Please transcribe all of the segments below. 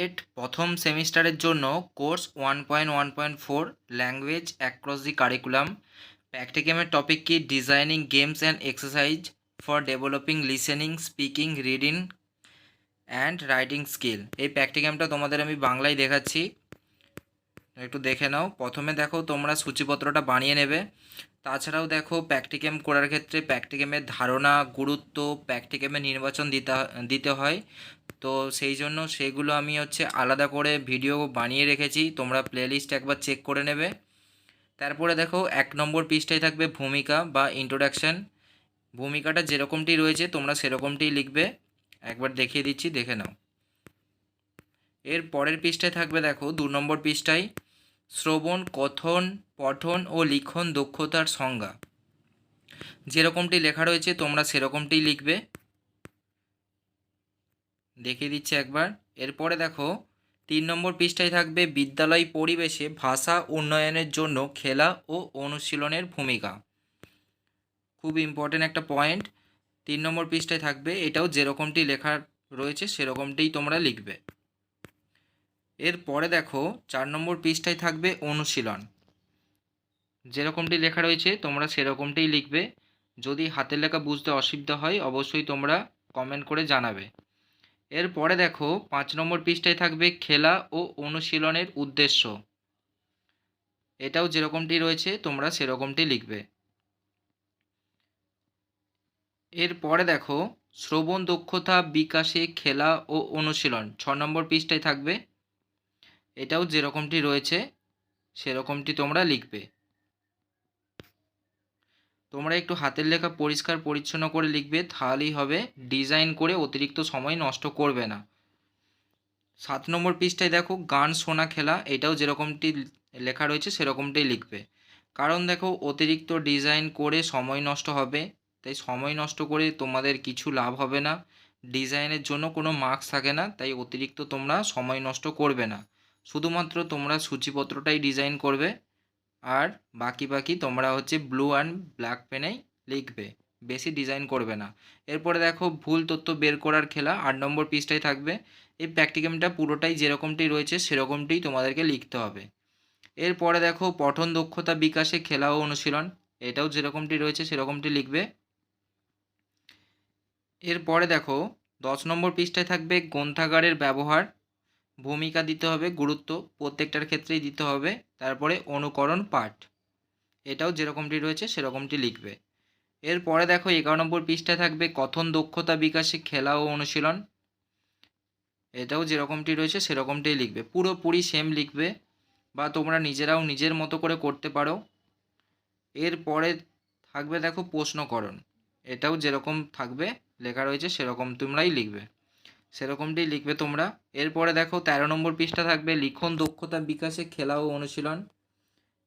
TET প্রথম সেমিস্টারের জন্য course 1.1.4 language across the curriculum প্র্যাকটিক্যামের টপিক কি designing games and exercise for developing listening speaking reading and writing skill. এই প্র্যাকটিক্যামটা তোমাদের আমি বাংলায় দেখাচ্ছি, একটু দেখে নাও। প্রথমে দেখো তোমরা সূচিপত্রটা বানিয়ে নেবে। তাছাড়াও দেখো প্র্যাকটিক্যাম করার ক্ষেত্রে প্র্যাকটিক্যামের ধারণা, গুরুত্ব, প্র্যাকটিক্যামের নির্বাচন দিতে হয়। তো সেই জন্য সেগুলো আমি আলাদা করে ভিডিও বানিয়ে রেখেছি, তোমরা প্লেলিস্ট একবার চেক করে নেবে। তারপরে দেখো 1 নম্বর পৃষ্ঠায় থাকবে ভূমিকা বা ইন্ট্রোডাকশান। ভূমিকাটা যেরকমটি রয়েছে তোমরা সেরকমটি লিখবে, একবার দেখিয়ে দিচ্ছি, দেখে নাও। এর পরের পৃষ্ঠায় থাকবে দেখো 2 নম্বর পৃষ্ঠায় শ্রবণ, কথন, পঠন ও লিখন দক্ষতার সংজ্ঞা। যেরকমটি লেখা রয়েছে তোমরা সেরকমটি লিখবে, দেখিয়ে দিচ্ছি একবার। এরপরে দেখো 3 নম্বর পৃষ্ঠায় থাকবে বিদ্যালয় পরিবেশে ভাষা উন্নয়নের জন্য খেলা ও অনুশীলনের ভূমিকা। খুব ইম্পর্টেন্ট একটা পয়েন্ট 3 নম্বর পৃষ্ঠায় থাকবে, এটাও যেরকমটি লেখা রয়েছে সেরকমটিই তোমরা লিখবে। এরপরে দেখো 4 নম্বর পৃষ্ঠায় থাকবে অনুশীলন। যেরকমটি লেখা রয়েছে তোমরা সেরকমটিই লিখবে। যদি হাতের লেখা বুঝতে অসুবিধা হয় অবশ্যই তোমরা কমেন্ট করে জানাবে। এরপরে দেখো 5 নম্বর পৃষ্ঠায় থাকবে খেলা ও অনুশীলনের উদ্দেশ্য। এটাও যেরকমটি রয়েছে তোমরা সেরকমটি লিখবে। এরপরে দেখো শ্রবণ দক্ষতা বিকাশে খেলা ও অনুশীলন 6 নম্বর পৃষ্ঠায় থাকবে। এটাও যেরকমটি রয়েছে সেরকমটি তোমরা লিখবে। তোমরা একটু হাতের লেখা পরিষ্কার পরিচ্ছন্ন করে লিখবে, তাহলেই হবে। ডিজাইন করে অতিরিক্ত সময় নষ্ট করবে না। 7 নম্বর পৃষ্ঠায় দেখো গান শোনা খেলা, এটাও যেরকমটি লেখা রয়েছে সেরকমটাই লিখবে। কারণ দেখো অতিরিক্ত ডিজাইন করে সময় নষ্ট হবে, তাই সময় নষ্ট করে তোমাদের কিছু লাভ হবে না। ডিজাইনের জন্য কোনো মার্কস থাকে না, তাই অতিরিক্ত তোমরা সময় নষ্ট করবে না। শুধুমাত্র তোমরা সূচিপত্রটাই ডিজাইন করবে, আর বাকি তোমরা ব্লু অ্যান্ড ব্ল্যাক পেনেই লিখবে, বেশি ডিজাইন করবে না। এরপরে দেখো ভুল তথ্য বের করার খেলা 8 নম্বর পৃষ্ঠায় থাকবে। এই প্র্যাকটিক্যামটা পুরোটাই যেরকমটি রয়েছে সেরকমটিই তোমাদেরকে লিখতে হবে। এরপরে দেখো পঠন দক্ষতা বিকাশে খেলা ও অনুশীলন, এটাও যেরকমটি রয়েছে সেরকমটি লিখবে। এরপরে দেখো 10 নম্বর পৃষ্ঠায় থাকবে গ্রন্থাগারের ব্যবহার, ভূমিকা দিতে হবে, গুরুত্ব প্রত্যেকটার ক্ষেত্রেই দিতে হবে। তারপরে অনুকরণ পাঠ, এটাও যেরকমটি রয়েছে সেরকমটি লিখবে। এরপরে দেখো 11 নম্বর পৃষ্ঠায় থাকবে কথন দক্ষতা বিকাশে খেলা ও অনুশীলন, এটাও যেরকমটি রয়েছে সেরকমটাই লিখবে, পুরোপুরি সেম লিখবে, বা তোমরা নিজেরাও নিজের মতো করে করতে পারো। এরপরে থাকবে দেখো প্রশ্নকরণ, এটাও যেরকম থাকবে লেখা রয়েছে সেরকম তোমরাই লিখবে, সেরকমটাই লিখবে তোমরা। এরপরে দেখো 13 নম্বর পৃষ্ঠা থাকবে লিখন দক্ষতা বিকাশে খেলা ও অনুশীলন,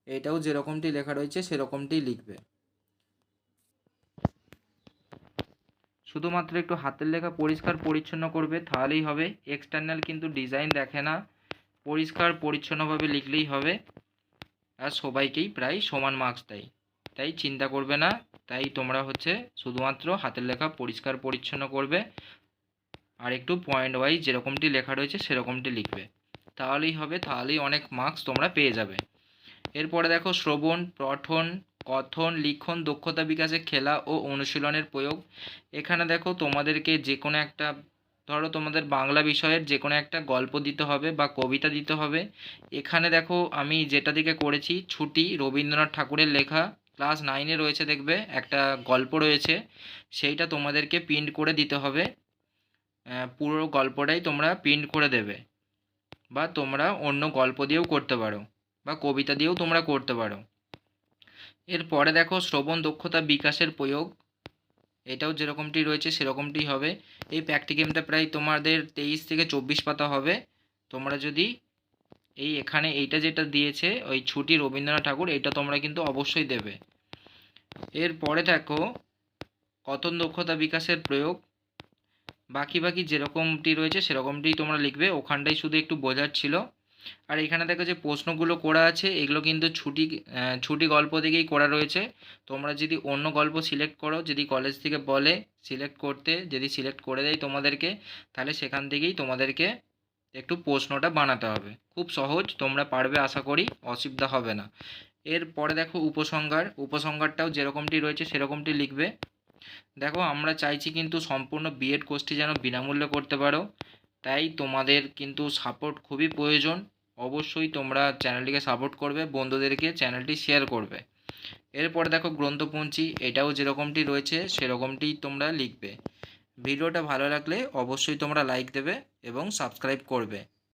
এটাও যেরকমটি লেখা রয়েছে সেরকমটাই লিখবে। শুধুমাত্র একটু হাতের লেখা পরিষ্কার পরিচ্ছন্ন করবে, তাহলেই হবে। এক্সটার্নাল কিন্তু ডিজাইন দেখে না, পরিষ্কার পরিচ্ছন্নভাবে লিখলেই হবে। আর সবাইকেই প্রায় সমান মার্কস দেয়, তাই চিন্তা করবে না। তাই তোমরা শুধুমাত্র হাতের লেখা পরিষ্কার পরিচ্ছন্ন করবে, আর একটু পয়েন্ট ওয়াইজ যেরকমটি লেখা রয়েছে সেরকমটি লিখবে, তাহলেই হবে, তাহলেই অনেক মার্কস তোমরা পেয়ে যাবে। এরপরে দেখো শ্রবণ, পঠন, কথন, লিখন দক্ষতা বিকাশে খেলা ও অনুশীলনের প্রয়োগ। এখানে দেখো তোমাদেরকে যে কোনো একটা, ধরো তোমাদের বাংলা বিষয়ের যে কোনো একটা গল্প দিতে হবে বা কবিতা দিতে হবে। এখানে দেখো আমি যেটা দিকে করেছি ছুটি, রবীন্দ্রনাথ ঠাকুরের লেখা, ক্লাস 9-এ রয়েছে, দেখবে একটা গল্প রয়েছে, সেইটা তোমাদেরকে প্রিন্ট করে দিতে হবে। পুরো গল্পটাই তোমরা প্রিন্ট করে দেবে, বা তোমরা অন্য গল্প দিয়েও করতে পারো, বা কবিতা দিয়েও তোমরা করতে পারো। এরপরে দেখো শ্রবণ দক্ষতা বিকাশের প্রয়োগ, এটাও যেরকমটি রয়েছে সেরকমটি হবে। এই প্র্যাকটিক্যামটা প্রায় তোমাদের 23 থেকে 24 পাতা হবে। তোমরা যদি এখানে এইটা যেটা দিয়েছে ওই ছুটি রবীন্দ্রনাথ ঠাকুর, এটা তোমরা কিন্তু অবশ্যই দেবে। এরপরে দেখো কথন দক্ষতা বিকাশের প্রয়োগ, বাকি যেরকমটি রয়েছে সেরকমটি তোমরা লিখবে, ওখানটাই শুধু একটু বোঝার ছিল। আর এখানে দেখো যে প্রশ্নগুলো করা আছে এগুলো কিন্তু ছুটি গল্প থেকেই করা রয়েছে। তোমরা যদি অন্য গল্প সিলেক্ট করো, যদি কলেজ থেকে বলে সিলেক্ট করতে, যদি সিলেক্ট করে দেয় তোমাদেরকে, তাহলে সেখান থেকেই তোমাদেরকে একটু প্রশ্নটা বানাতে হবে। খুব সহজ, তোমরা পারবে আশা করি, অসুবিধা হবে না। এরপরে দেখো উপসংহার, উপসংহারটাও যেরকমটি রয়েছে সেরকমটি লিখবে। দেখো আমরা চাইছি কিন্তু সম্পূর্ণ বিএড কোর্সটি যেন বিনামূল্যে করতে পারো, তাই তোমাদের কিন্তু সাপোর্ট খুবই প্রয়োজন। অবশ্যই তোমরা চ্যানেলটিকে সাপোর্ট করবে, বন্ধুদেরকে চ্যানেলটি শেয়ার করবে। এরপরে দেখো গ্রন্থপঞ্জি, এটাও যেরকমটি রয়েছে সেরকমটি তোমরা লিখবে। ভিডিওটা ভালো লাগলে অবশ্যই তোমরা লাইক দেবে এবং সাবস্ক্রাইব করবে।